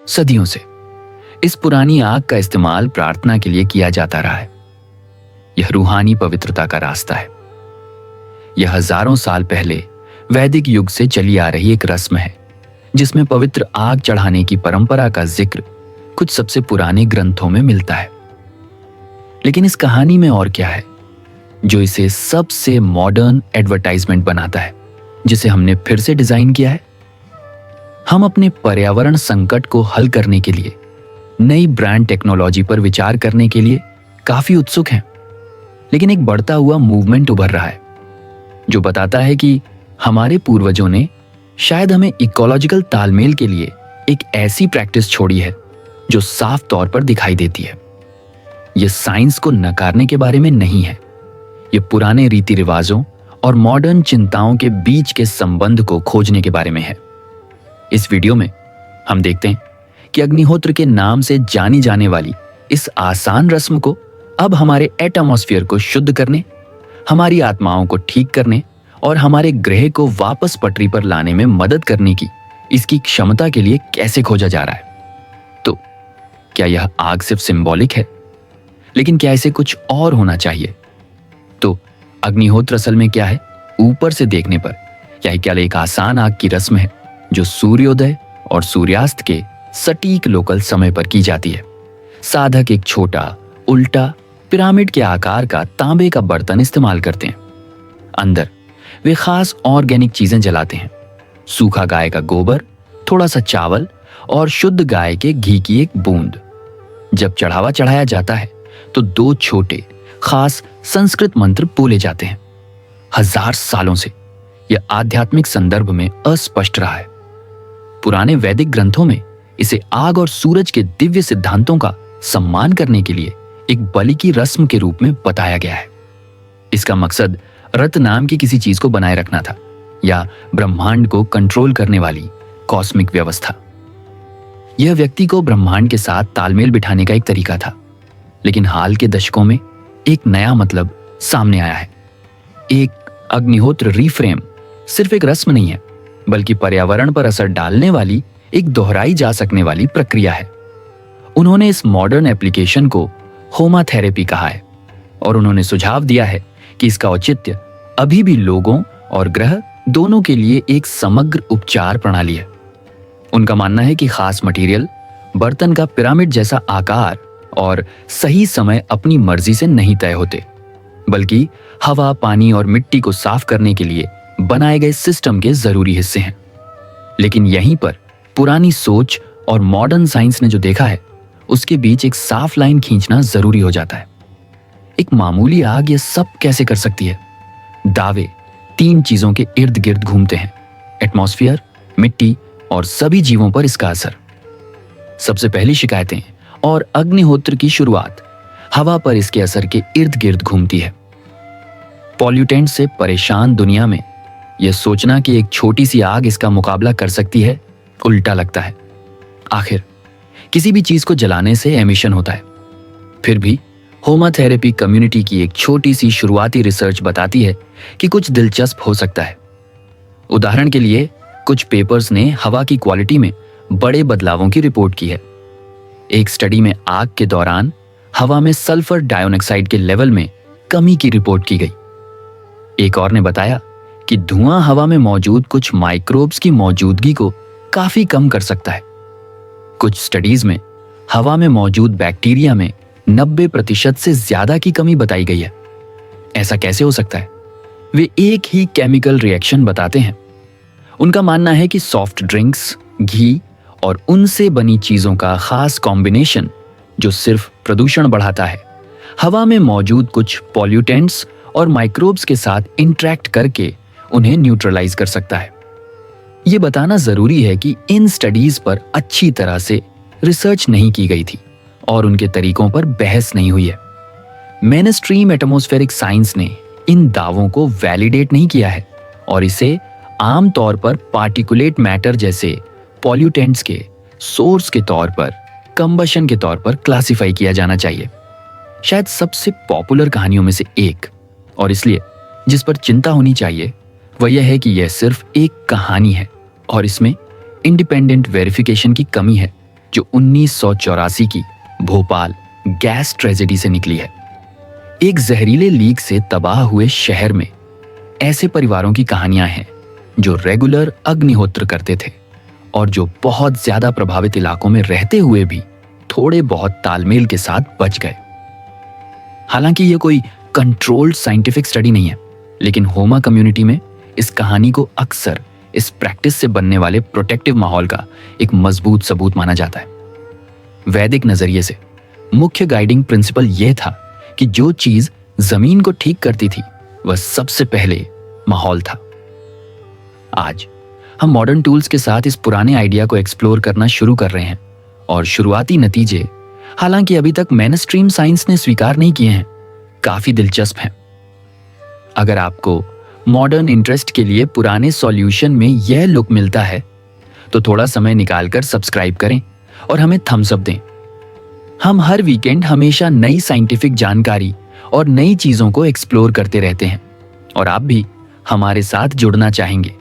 सदियों से इस पुरानी आग का इस्तेमाल प्रार्थना के लिए किया जाता रहा है। यह रूहानी पवित्रता का रास्ता है। यह हजारों साल पहले वैदिक युग से चली आ रही एक रस्म है, जिसमें पवित्र आग चढ़ाने की परंपरा का जिक्र कुछ सबसे पुराने ग्रंथों में मिलता है। लेकिन इस कहानी में और क्या है जो इसे सबसे मॉडर्न एडवर्टाइजमेंट बनाता है, जिसे हमने फिर से डिजाइन किया है? हम अपने पर्यावरण संकट को हल करने के लिए नई ब्रांड टेक्नोलॉजी पर विचार करने के लिए काफी उत्सुक हैं। लेकिन एक बढ़ता हुआ मूवमेंट उभर रहा है जो बताता है कि हमारे पूर्वजों ने शायद हमें इकोलॉजिकल तालमेल के लिए एक ऐसी प्रैक्टिस छोड़ी है जो साफ तौर पर दिखाई देती है। यह साइंस को नकारने के बारे में नहीं है, यह पुराने रीति रिवाजों और मॉडर्न चिंताओं के बीच के संबंध को खोजने के बारे में है। इस वीडियो में हम देखते हैं कि अग्निहोत्र के नाम से जानी जाने वाली इस आसान रस्म को अब हमारे एटमॉस्फेयर को शुद्ध करने, हमारी आत्माओं को ठीक करने और हमारे ग्रह को वापस पटरी पर लाने में मदद करने की इसकी क्षमता के लिए कैसे खोजा जा रहा है। तो क्या यह आग सिर्फ सिंबॉलिक है? लेकिन क्या इसे कुछ और होना चाहिए? तो अग्निहोत्र असल में क्या है? ऊपर से देखने पर यह केवल एक आसान आग की रस्म है जो सूर्योदय और सूर्यास्त के सटीक लोकल समय पर की जाती है। साधक एक छोटा उल्टा पिरामिड के आकार का तांबे का बर्तन इस्तेमाल करते हैं। अंदर वे खास ऑर्गेनिक चीजें जलाते हैं, सूखा गाय का गोबर, थोड़ा सा चावल और शुद्ध गाय के घी की एक बूंद। जब चढ़ावा चढ़ाया जाता है तो दो छोटे खास संस्कृत मंत्र बोले जाते हैं। हजार सालों से यह आध्यात्मिक संदर्भ में अस्पष्ट रहा है। पुराने वैदिक ग्रंथों में इसे आग और सूरज के दिव्य सिद्धांतों का सम्मान करने के लिए एक बलि की रस्म के रूप में बताया गया है। इसका मकसद रत नाम की किसी चीज को बनाए रखना था या ब्रह्मांड को कंट्रोल करने वाली कॉस्मिक व्यवस्था। यह व्यक्ति को ब्रह्मांड के साथ तालमेल बिठाने का एक तरीका था। लेकिन हाल के दशकों में एक नया मतलब सामने आया है। एक अग्निहोत्र रीफ्रेम सिर्फ एक रस्म नहीं है, बल्कि पर्यावरण पर असर डालने वाली एक दोहराई जा सकने वाली प्रक्रिया है। उन्होंने इस मॉडर्न एप्लीकेशन को होमा थेरेपी कहा है और उन्होंने सुझाव दिया है कि इसका औचित्य अभी भी लोगों और ग्रह दोनों के लिए एक समग्र उपचार प्रणाली है। उनका मानना है कि खास मटेरियल, बर्तन का पिरामिड जैसा आकार और सही समय अपनी मर्जी से नहीं तय होते, बल्कि हवा, पानी और मिट्टी को साफ करने के लिए बनाए गए सिस्टम के जरूरी हिस्से हैं। लेकिन यहीं पर पुरानी सोच और मॉडर्न साइंस ने जो देखा है उसके बीच एक साफ लाइन खींचना जरूरी हो जाता है। एक मामूली आग ये सब कैसे कर सकती है? दावे तीन चीजों के इर्द गिर्द घूमते हैं: एटमॉस्फेयर, मिट्टी और सभी जीवों पर इसका असर। सबसे पहली शिकायतें और अग्निहोत्र की शुरुआत हवा पर इसके असर के इर्द गिर्द घूमती है। पॉल्यूटेंट से परेशान दुनिया में यह सोचना कि एक छोटी सी आग इसका मुकाबला कर सकती है उल्टा लगता है। आखिर किसी भी चीज को जलाने से एमिशन होता है। फिर भी होमा थेरेपी कम्युनिटी की एक छोटी सी शुरुआती रिसर्च बताती है कि कुछ दिलचस्प हो सकता है। उदाहरण के लिए कुछ पेपर्स ने हवा की क्वालिटी में बड़े बदलावों की रिपोर्ट की है। एक स्टडी में आग के दौरान हवा में सल्फर डाइऑक्साइड के लेवल में कमी की रिपोर्ट की गई। एक और ने बताया कि धुआं हवा में मौजूद कुछ माइक्रोब्स की मौजूदगी को काफी कम कर सकता है। कुछ स्टडीज में हवा में मौजूद बैक्टीरिया में 90% से ज्यादा की कमी बताई गई है। ऐसा कैसे हो सकता है? वे एक ही केमिकल रिएक्शन बताते हैं। उनका मानना है कि सॉफ्ट ड्रिंक्स, घी और उनसे बनी चीजों का खास कॉम्बिनेशन जो सिर्फ प्रदूषण बढ़ाता है, हवा में मौजूद कुछ पॉल्यूटेंट्स और माइक्रोब्स के साथ इंटरैक्ट करके उन्हें न्यूट्रलाइज कर सकता है। यह बताना जरूरी है कि इन स्टडीज पर अच्छी तरह से रिसर्च नहीं की गई थी और उनके तरीकों पर बहस नहीं हुई है। मेनस्ट्रीम एटमॉस्फेरिक साइंस ने इन दावों को वैलिडेट नहीं किया है और इसे आमतौर पर पार्टिकुलेट मैटर जैसे पॉल्यूटेंट्स के सोर्स के तौर पर, कंबशन के तौर पर क्लासिफाई किया जाना चाहिए। शायद सबसे पॉपुलर कहानियों में से एक, और इसलिए जिस पर चिंता होनी चाहिए वह यह है कि यह सिर्फ एक कहानी है और इसमें इंडिपेंडेंट वेरिफिकेशन की कमी है जो 1984 की भोपाल गैस ट्रेजेडी से निकली है। एक जहरीले लीक से तबाह हुए शहर में ऐसे परिवारों की कहानियां हैं जो रेगुलर अग्निहोत्र करते थे और जो बहुत ज्यादा प्रभावित इलाकों में रहते हुए भी थोड़े बहुत तालमेल के साथ बच गए। हालांकि यह कोई कंट्रोल्ड साइंटिफिक स्टडी नहीं है, लेकिन होमा कम्युनिटी में इस कहानी को अक्सर इस प्रैक्टिस से बनने वाले प्रोटेक्टिव माहौल का एक मजबूत सबूत माना जाता है। वैदिक नजरिए से मुख्य गाइडिंग प्रिंसिपल यह था कि जो चीज जमीन को ठीक करती थी वह सबसे पहले माहौल था। आज हम मॉडर्न टूल्स के साथ इस पुराने आइडिया को एक्सप्लोर करना शुरू कर रहे हैं और शुरुआती नतीजे, हालांकि अभी तक मेनस्ट्रीम साइंस ने स्वीकार नहीं किए हैं, काफी दिलचस्प हैं। अगर आपको मॉडर्न इंटरेस्ट के लिए पुराने सॉल्यूशन में यह लुक मिलता है तो थोड़ा समय निकालकर सब्सक्राइब करें और हमें थम्स अप दें। हम हर वीकेंड हमेशा नई साइंटिफिक जानकारी और नई चीजों को एक्सप्लोर करते रहते हैं और आप भी हमारे साथ जुड़ना चाहेंगे